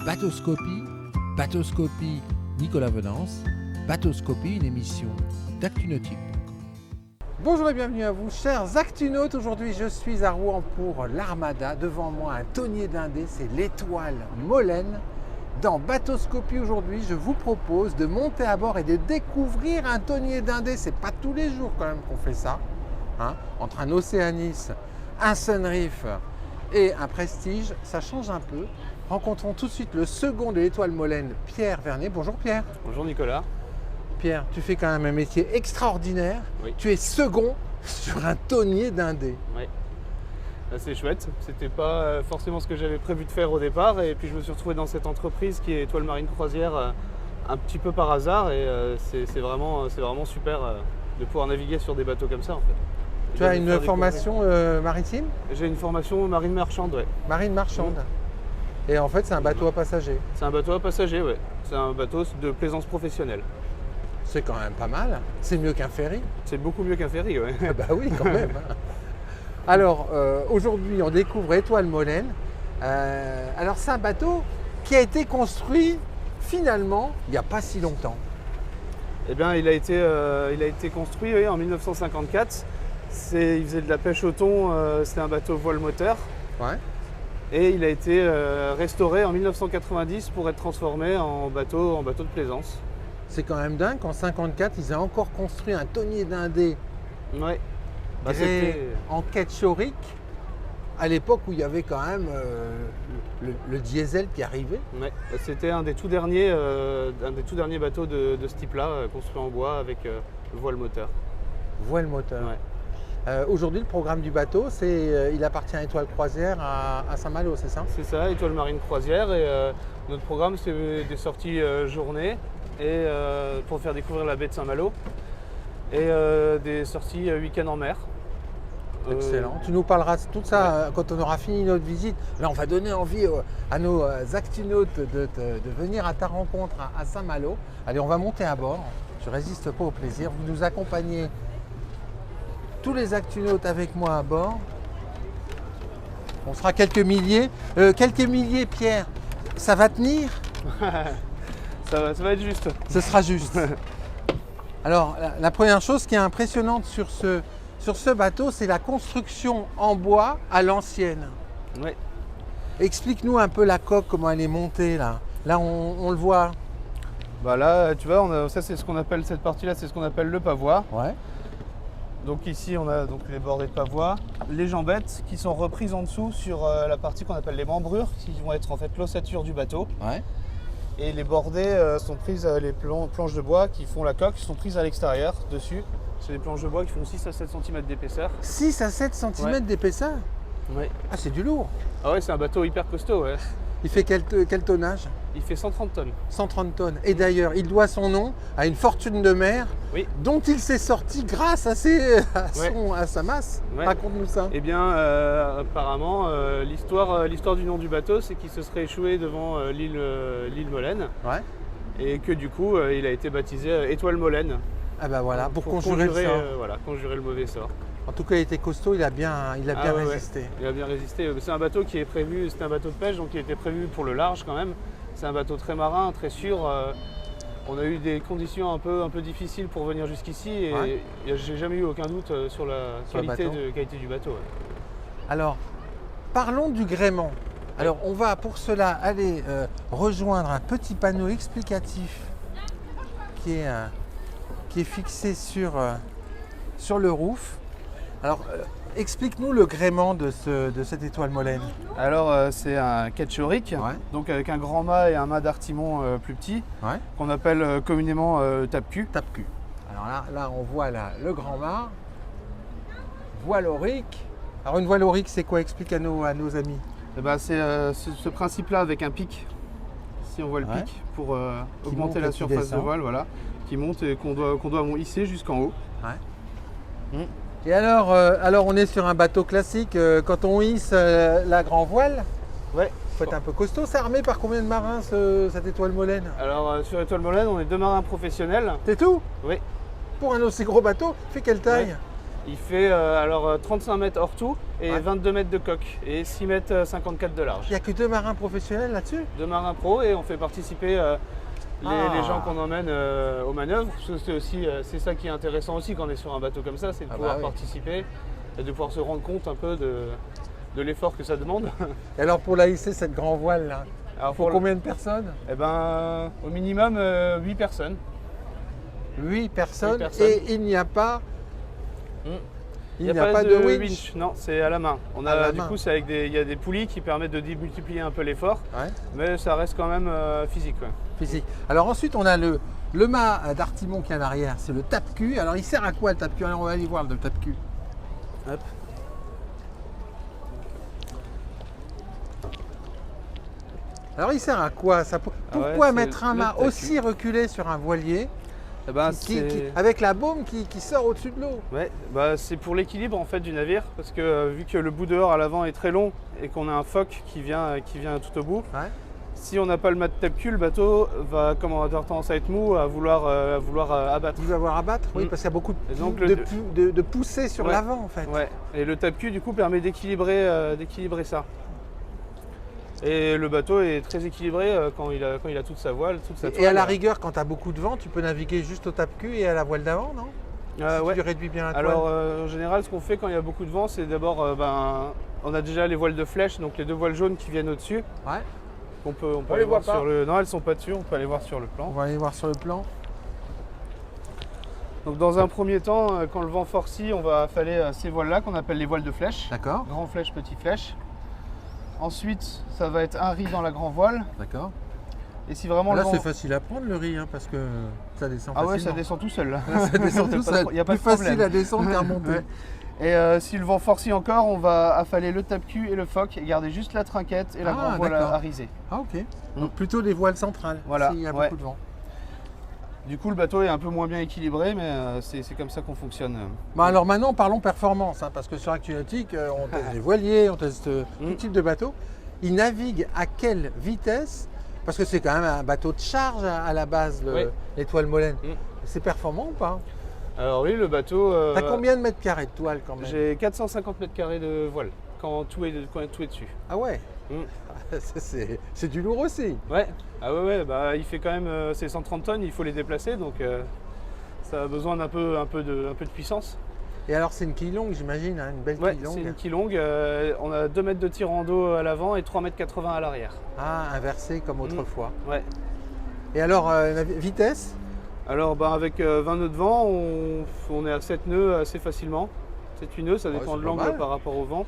Bateauscopie, Bateauscopie Nicolas Venance, Bateauscopie, une émission d'Actu-Nautique. Bonjour et bienvenue à vous, chers actunautes. Aujourd'hui, je suis à Rouen pour l'Armada. Devant moi, un tonnier d'Indé, c'est l'Étoile Molène. Dans Bateauscopie, aujourd'hui, je vous propose de monter à bord et de découvrir un tonnier d'Indé. C'est pas tous les jours quand même qu'on fait ça. Entre un Océanis, un Sunreef et un Prestige, ça change un peu. Rencontrons tout de suite le second de l'Étoile Molène, Pierre Vernet. Bonjour Pierre. Bonjour Nicolas. Pierre, tu fais quand même un métier extraordinaire. Oui. Tu es second sur un tonnier d'Indé. Oui. C'est chouette. C'était pas forcément ce que j'avais prévu de faire au départ. Et puis je me suis retrouvé dans cette entreprise qui est Étoile Marine Croisière un petit peu par hasard. Et c'est vraiment super de pouvoir naviguer sur des bateaux comme ça en fait. Tu as une formation maritime? J'ai une formation marine marchande, ouais. Marine marchande. Et en fait, c'est un bateau à passagers. C'est un bateau à passagers, ouais. C'est un bateau de plaisance professionnelle. C'est quand même pas mal. C'est mieux qu'un ferry. C'est beaucoup mieux qu'un ferry, ouais. Bah oui, quand même. Alors, aujourd'hui, on découvre Étoile Molène. Alors, c'est un bateau qui a été construit, finalement, il n'y a pas si longtemps. Eh bien, il a été construit oui, en 1954. Il faisait de la pêche au thon, c'était un bateau voile moteur. Ouais. Et il a été restauré en 1990 pour être transformé en bateau de plaisance. C'est quand même dingue qu'en 1954, ils aient encore construit un tonnier d'Indé Ouais. en ketchoric, à l'époque où il y avait quand même le diesel qui arrivait. Ouais. C'était un des tout derniers bateaux de ce type-là, construit en bois avec voile moteur. Voile moteur. Ouais. Aujourd'hui, le programme du bateau, il appartient à Étoile Croisière à Saint-Malo, c'est ça? C'est ça, Étoile Marine Croisière. Et notre programme, c'est des sorties journée et, pour faire découvrir la baie de Saint-Malo et des sorties week-end en mer. Excellent. Tu nous parleras de tout ça quand on aura fini notre visite. Là, on va donner envie à nos actinautes de venir à ta rencontre à Saint-Malo. Allez, on va monter à bord. Je ne résiste pas au plaisir. Vous nous accompagnez tous les actinautes avec moi à bord. On sera quelques milliers. Pierre. Ça va tenir? Ça va être juste. Ce sera juste. Alors, la première chose qui est impressionnante sur ce bateau, c'est la construction en bois à l'ancienne. Ouais. Explique-nous un peu la coque, comment elle est montée là. Là, on le voit. Bah là, tu vois, ça c'est ce qu'on appelle cette partie-là, c'est ce qu'on appelle le pavois. Ouais. Donc ici, on a donc les bordées de pavois, les jambettes qui sont reprises en dessous sur la partie qu'on appelle les membrures, qui vont être en fait l'ossature du bateau. Ouais. Et les bordées sont prises, les planches de bois qui font la coque sont prises à l'extérieur, dessus. C'est des planches de bois qui font 6 à 7 cm d'épaisseur. 6 à 7 cm d'épaisseur? Ouais. Ah, c'est du lourd. Ah ouais, c'est un bateau hyper costaud, ouais. Il fait quel tonnage? Il fait 130 tonnes. 130 tonnes. Et d'ailleurs, il doit son nom à une fortune de mer dont il s'est sorti grâce à sa masse. Ouais. Raconte-nous ça. Eh bien, apparemment, l'histoire du nom du bateau, c'est qu'il se serait échoué devant l'île Molène. Ouais. Et que du coup, il a été baptisé Étoile Molène. Ah bah voilà, pour conjurer le sort. Conjurer le mauvais sort. En tout cas, il était costaud, il a bien résisté. Ouais. Il a bien résisté. C'est un bateau qui est prévu, c'était un bateau de pêche, donc il était prévu pour le large quand même. C'est un bateau très marin, très sûr. On a eu des conditions un peu difficiles pour venir jusqu'ici et j'ai jamais eu aucun doute sur la qualité du bateau. Ouais. Alors, parlons du gréement. Alors, on va pour cela aller rejoindre un petit panneau explicatif qui est fixé sur le roof. Alors, explique-nous le gréement de cette Étoile Molène. Alors, c'est un ketchoric, donc avec un grand mât et un mât d'artimon plus petit, qu'on appelle communément tape-cul. Tape-cul. Alors là, on voit le grand mât, voile aurique. Alors, une voile aurique, c'est quoi? Explique à nos amis. Eh ben, c'est ce principe-là avec un pic. Si on voit le pic, pour augmenter la surface de voile, voilà, qui monte et qu'on doit hisser jusqu'en haut. Ouais. Et alors, on est sur un bateau classique. Quand on hisse la grand voile, faut être un peu costaud. C'est armé par combien de marins cette Étoile Molène? Alors sur Étoile Molène, on est 2 marins professionnels. C'est tout? Oui. Pour un aussi gros bateau, fait quelle taille? Il fait 35 mètres hors tout et 22 mètres de coque et 6 mètres 54 de large. Il n'y a que 2 marins professionnels là-dessus? 2 marins pro et on fait participer les gens qu'on emmène aux manœuvres. Parce que c'est ça qui est intéressant aussi quand on est sur un bateau comme ça, c'est de pouvoir participer et de pouvoir se rendre compte un peu de l'effort que ça demande. Et alors pour la hisser, cette grand voile là, alors pour combien de personnes? Eh ben, au minimum 8 personnes. 8 personnes et il n'y a pas... Il n'y a pas de winch. Non, c'est à la main. Coup, c'est avec il y a des poulies qui permettent de démultiplier un peu l'effort, mais ça reste quand même physique. Ouais. Physique. Alors ensuite, on a le mât d'artimon qui est en arrière, c'est le tape-cul. Alors il sert à quoi le tape-cul? Alors on va aller voir le tape-cul. Hop. Alors il sert à quoi ça? Pourquoi mettre un mât aussi reculé sur un voilier avec la baume qui sort au-dessus de l'eau? Ouais, c'est pour l'équilibre en fait du navire, parce que vu que le bout dehors à l'avant est très long et qu'on a un foc qui vient tout au bout, si on n'a pas le mât de tape-cul, le bateau va avoir tendance à être mou, à vouloir abattre. Vous avoir abattre? Oui, parce qu'il y a beaucoup de poussée sur l'avant en fait. Ouais. Et le tape-cul du coup permet d'équilibrer ça. Et le bateau est très équilibré quand il a toute sa voile, toute sa toile. Et à la rigueur, quand tu as beaucoup de vent, tu peux naviguer juste au tape-cul et à la voile d'avant, non? Tu réduis bien la toile. Alors en général, ce qu'on fait quand il y a beaucoup de vent, c'est d'abord, on a déjà les voiles de flèche, donc les 2 voiles jaunes qui viennent au-dessus. On peut aller voir sur le... Non, elles ne sont pas dessus, on peut aller voir sur le plan. On va aller voir sur le plan. Donc dans un premier temps, quand le vent forcit, on va affaler ces voiles-là qu'on appelle les voiles de flèche. D'accord. Grand flèche, petit flèche. Ensuite, ça va être un riz dans la grand voile. D'accord. Et si vraiment là, c'est facile à prendre le riz, parce que ça descend facilement. Ah ouais, ça descend tout seul. Là. Ça descend tout seul. Il n'y a pas de problème. Plus facile à descendre qu'à remonter. Et si le vent forcit encore, on va affaler le tape-cul et le foc et garder juste la trinquette et la grande voile à riser. Ah ok. Donc plutôt des voiles centrales, s'il y a beaucoup de vent. Du coup, le bateau est un peu moins bien équilibré, mais c'est comme ça qu'on fonctionne. Alors maintenant, parlons performance, parce que sur ActuNautique, on teste des voiliers, on teste tout type de bateau. Il navigue à quelle vitesse? Parce que c'est quand même un bateau de charge à la base, l'étoile Molène. C'est performant ou pas? Alors oui, le bateau... T'as combien de mètres carrés de toile quand même? J'ai 450 mètres carrés de voile, quand tout est dessus. Ah ouais. C'est du lourd aussi. Ouais. Ah ouais, il fait quand même c'est 130 tonnes, il faut les déplacer, donc ça a besoin d'un peu de puissance. Et alors c'est une quille longue, j'imagine, une belle quille longue. C'est une quille longue. On a 2 mètres de tirant d'eau à l'avant et 3,80 mètres à l'arrière. Ah, inversé comme autrefois. Ouais. Et alors, vitesse? Alors avec 20 nœuds de vent, on est à 7 nœuds assez facilement. 7-8 nœuds, ça dépend de l'angle par rapport au vent.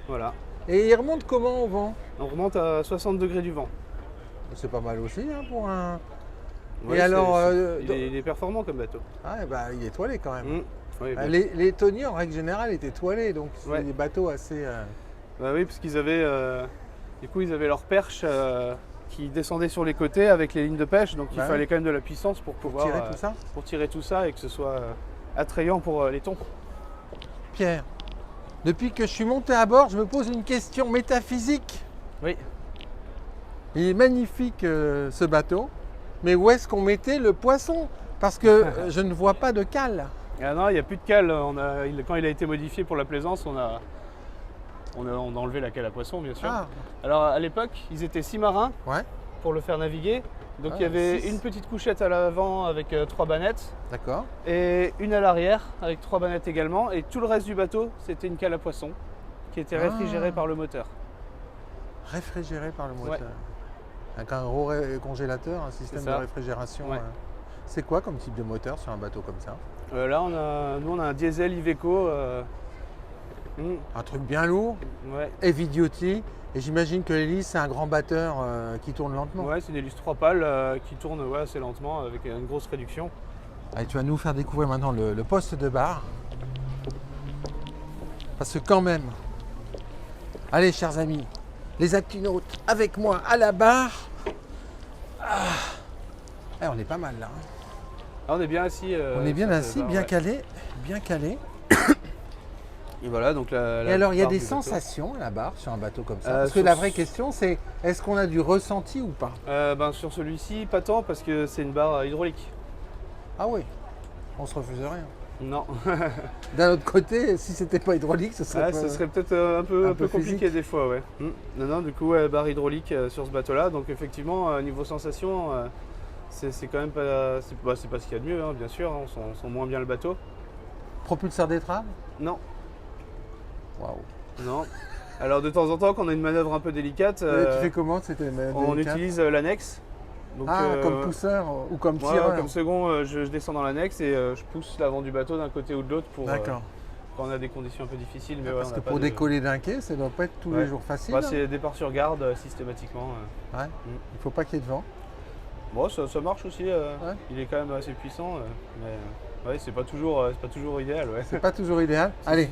Voilà. Et il remonte comment au vent? On remonte à 60 degrés du vent. C'est pas mal aussi pour un... Ouais, et alors, il est performant comme bateau. Ah, il est toilé quand même. Oui, les tonniers en règle générale étaient toilés, donc c'est des bateaux assez... oui, parce qu'ils avaient, ils avaient leurs perches qui descendaient sur les côtés avec les lignes de pêche, donc il fallait quand même de la puissance pour pouvoir tirer tout ça et que ce soit attrayant pour les thons. Pierre, depuis que je suis monté à bord, je me pose une question métaphysique. Oui. Il est magnifique ce bateau, mais où est-ce qu'on mettait le poisson? Parce que je ne vois pas de cale. Ah non, il n'y a plus de cale. Quand il a été modifié pour la plaisance, on a enlevé la cale à poisson, bien sûr. Alors à l'époque, ils étaient 6 marins pour le faire naviguer. Donc il y avait une petite couchette à l'avant avec 3 bannettes. D'accord. Et une à l'arrière avec 3 bannettes également. Et tout le reste du bateau, c'était une cale à poisson qui était réfrigérée par le moteur. Réfrigérée par le moteur. Avec un gros congélateur, un système de réfrigération. C'est quoi comme type de moteur sur un bateau comme ça? Là, nous on a un diesel Iveco. Un truc bien lourd, heavy duty. Et j'imagine que l'hélice, c'est un grand batteur qui tourne lentement. Ouais, c'est une hélice 3 pales qui tourne assez lentement avec une grosse réduction. Allez, tu vas nous faire découvrir maintenant le poste de bar. Parce que quand même, allez chers amis, les actinautes avec moi à la barre. On est pas mal là. On est bien assis. On est bien assis, bien calé, bien calé. Et voilà, donc et alors, il y a des sensations à la barre sur un bateau comme ça? Parce que la vraie question, c'est est-ce qu'on a du ressenti ou pas? Sur celui-ci, pas tant, parce que c'est une barre hydraulique. Ah oui, on se refuse rien. Non. D'un autre côté, si c'était pas hydraulique, ce serait, Ce serait peut-être un peu compliqué physique. des fois, ouais. Non, du coup, barre hydraulique sur ce bateau-là. Donc effectivement, niveau sensation, c'est quand même pas, c'est pas ce qu'il y a de mieux, hein, bien sûr. Hein, on sent moins bien le bateau. Propulseur d'étrave? Non, Waouh. non. Alors de temps en temps, quand on a une manœuvre un peu délicate, Tu fais comment? C'était on utilise l'annexe. Donc, comme pousseur ou comme ouais, tireur? comme second, je descends dans l'annexe et je pousse l'avant du bateau d'un côté ou de l'autre pour D'accord. quand on a des conditions un peu difficiles. Mais ouais, Parce on que n'a pas pour de- décoller d'un quai, ça doit pas être tous les jours facile. Bah, hein. c'est départ sur garde systématiquement. Ouais. Il faut pas qu'il y ait de vent. Bon, ça marche aussi. Il est quand même assez puissant, mais ouais, c'est pas toujours idéal. Ouais. C'est pas toujours idéal. Allez.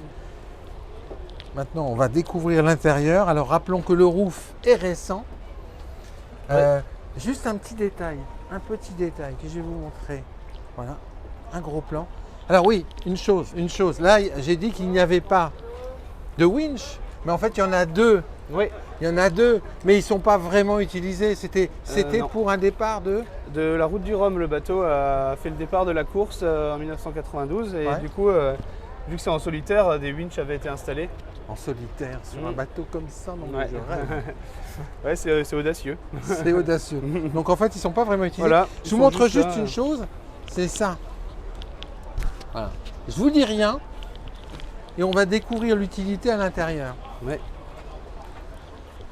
Maintenant, on va découvrir l'intérieur. Alors, rappelons que le roof est récent. Juste un petit détail que je vais vous montrer. Voilà, un gros plan. Alors oui, une chose. Là, j'ai dit qu'il n'y avait pas de winch, mais en fait, il y en a deux. Oui. Il y en a deux, mais ils ne sont pas vraiment utilisés. C'était Non. pour un départ de... De la route du Rhum, le bateau a fait le départ de la course en 1992 et Ouais. du coup, vu que c'est en solitaire, des winches avaient été installés. En solitaire, sur un bateau comme ça, non, Ouais. je rêve. Ouais, c'est audacieux. C'est audacieux. Donc en fait, ils ne sont pas vraiment utilisés. Voilà. Je vous montre juste une chose, c'est ça. Voilà. Je vous dis rien et on va découvrir l'utilité à l'intérieur. Ouais.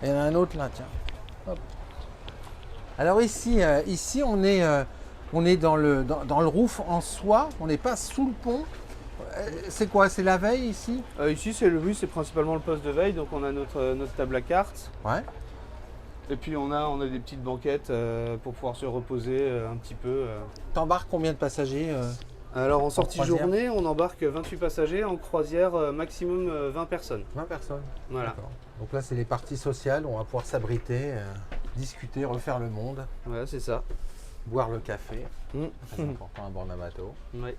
Il y en a un autre là, tiens. Hop. Alors ici, on est dans le roof en soi, on n'est pas sous le pont. C'est quoi? C'est la veille ici? Ici, c'est principalement le poste de veille, donc on a notre table à cartes. Ouais. Et puis on a des petites banquettes pour pouvoir se reposer un petit peu. T'embarques combien de passagers? Alors en sortie croisière. journée, on embarque 28 passagers, en croisière maximum 20 personnes. 20 personnes. Voilà. D'accord. Donc là, c'est les parties sociales, on va pouvoir s'abriter, discuter, refaire le monde, Voilà, c'est ça. boire le café. Mm. C'est important à bord d'un bateau. Ouais.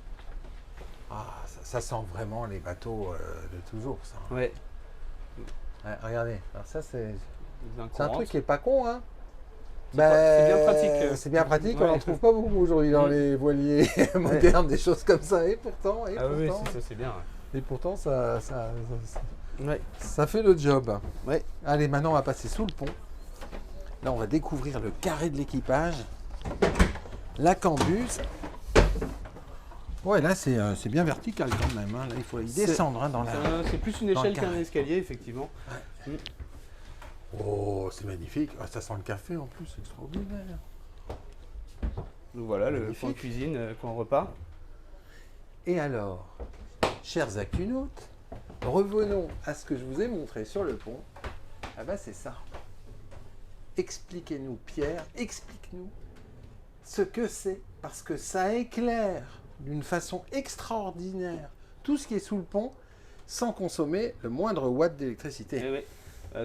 Ah, ça sent vraiment les bateaux de toujours, ça. Ouais. Ouais, regardez, alors ça c'est un courant. truc qui est pas con, hein. C'est bien pratique. C'est bien pratique, Ouais. on n'en trouve pas beaucoup aujourd'hui dans les voiliers modernes, des choses comme ça. Et pourtant, Ah oui, c'est bien. et pourtant ça Ouais. ça fait le job. Ouais. Allez, maintenant on va passer sous le pont. Là, on va découvrir le carré de l'équipage, la cambuse. Ouais, là c'est bien vertical quand même. Hein. Là, il faut y descendre hein, dans la. C'est plus une dans le échelle qu'un carré. escalier, effectivement. Oh, c'est magnifique. Ah, ça sent le café en plus, c'est extraordinaire. Donc voilà, le Magnifique. coin cuisine, coin repas. Et alors, chers actunautes, revenons à ce que je vous ai montré sur le pont. Ah ben c'est ça. Expliquez-nous, Pierre, explique-nous ce que c'est, parce que ça éclaire d'une façon extraordinaire tout ce qui est sous le pont sans consommer le moindre watt d'électricité. Eh ouais.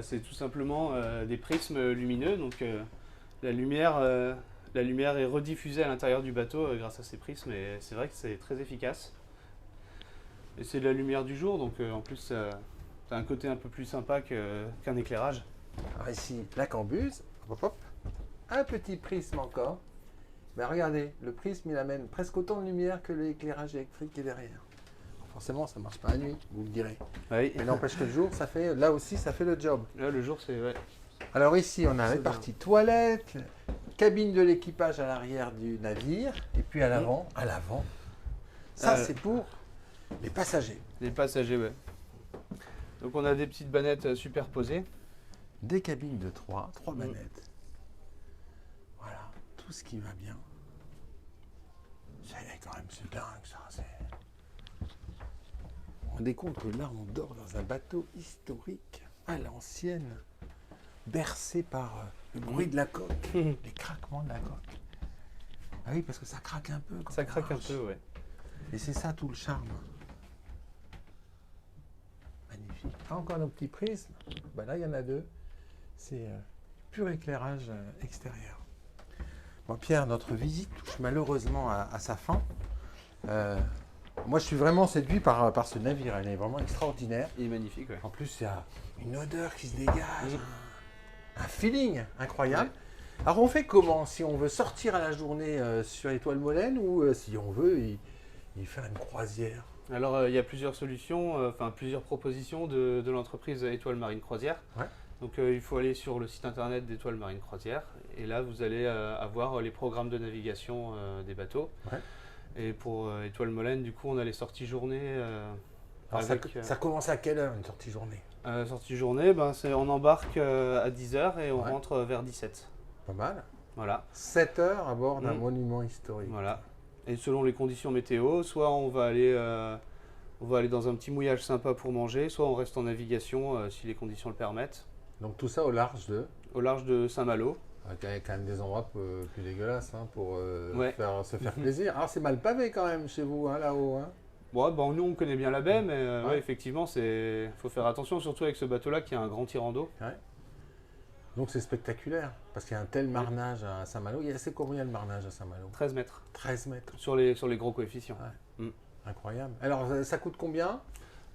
C'est tout simplement des prismes lumineux, donc la lumière est rediffusée à l'intérieur du bateau grâce à ces prismes et c'est vrai que c'est très efficace. Et c'est de la lumière du jour, donc en plus ça a un côté un peu plus sympa qu'un éclairage. Alors ici, la cambuse, hop, hop, un petit prisme encore. Ben regardez, le prisme il amène presque autant de lumière que l'éclairage électrique qui est derrière. Forcément, ça ne marche pas à nuit, vous le direz. Oui. Mais n'empêche que le jour, là aussi, ça fait le job. Là, le jour, c'est... Ouais. Alors ici, on a C'est les parties toilettes, cabine de l'équipage à l'arrière du navire, et puis à l'avant, ça c'est pour les passagers. Les passagers, ouais. Donc on a des petites bannettes superposées. Des cabines de trois bannettes. Voilà, tout ce qui va bien. C'est dingue ça. On se rend compte que là, on dort dans un bateau historique, à l'ancienne, bercé par le bruit de la coque, les craquements de la coque. Ah oui, parce que ça craque un peu. Quand Ça on craque un marche. peu, ouais. Et c'est ça tout le charme. Magnifique. Ah, encore nos petits prismes. Ben là, il y en a deux. C'est pur éclairage extérieur. Bon, Pierre, notre visite touche malheureusement à sa fin. Moi, je suis vraiment séduit par ce navire. Il est vraiment extraordinaire. Il est magnifique, ouais. En plus, il y a une odeur qui se dégage. Un feeling incroyable. Ouais. Alors, on fait comment si on veut sortir à la journée sur Étoile Molène ou si on veut il fait une croisière? Alors, il y a plusieurs solutions, plusieurs propositions de l'entreprise Étoile Marine Croisière. Ouais. Donc, il faut aller sur le site internet d'Étoile Marine Croisière. Et là, vous allez avoir les programmes de navigation des bateaux. Ouais. Et pour Étoile Molène, du coup, on a les sorties journée. Alors ça commence à quelle heure une sortie journée? Sortie journée, on embarque à 10h et on rentre vers 17. Pas mal. Voilà. 7 heures à bord d'un monument historique. Voilà. Et selon les conditions météo, soit on va aller dans un petit mouillage sympa pour manger, soit on reste en navigation si les conditions le permettent. Donc tout ça au large de Saint-Malo. Il y a quand même des endroits plus dégueulasses pour se faire plaisir. Alors c'est mal pavé quand même chez vous, là-haut. Hein. Bon, nous on connaît bien la baie, mais effectivement, il faut faire attention, surtout avec ce bateau-là qui a un grand tirant d'eau. Ouais. Donc c'est spectaculaire, parce qu'il y a un tel marnage à Saint-Malo. C'est combien le marnage à Saint-Malo? 13 mètres. 13 mètres. Sur les gros coefficients. Ouais. Incroyable. Alors ça coûte combien?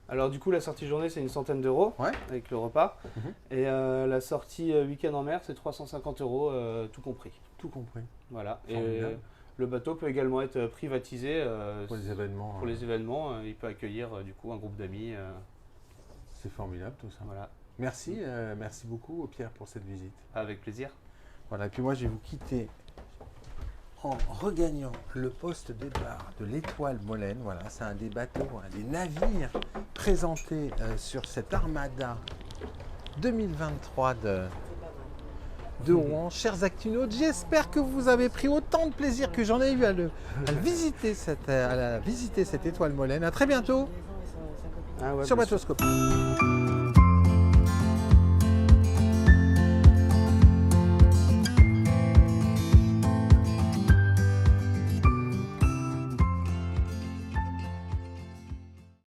Alors du coup, la sortie journée, c'est une centaine d'euros avec le repas. Et la sortie week-end en mer, c'est 350 euros tout compris. Tout compris. Voilà. Formidable. Et le bateau peut également être privatisé pour les événements. Pour les événements, il peut accueillir du coup un groupe d'amis. C'est formidable tout ça. Voilà. Merci, merci beaucoup Pierre pour cette visite. Avec plaisir. Voilà, et puis moi je vais vous quitter en regagnant le poste départ de l'Étoile Molène. Voilà, c'est un des bateaux, des navires présentés sur cette Armada 2023 de Rouen. Chers actinautes, j'espère que vous avez pris autant de plaisir que j'en ai eu à visiter cette Étoile Molène. À très bientôt sur Bateau Scope.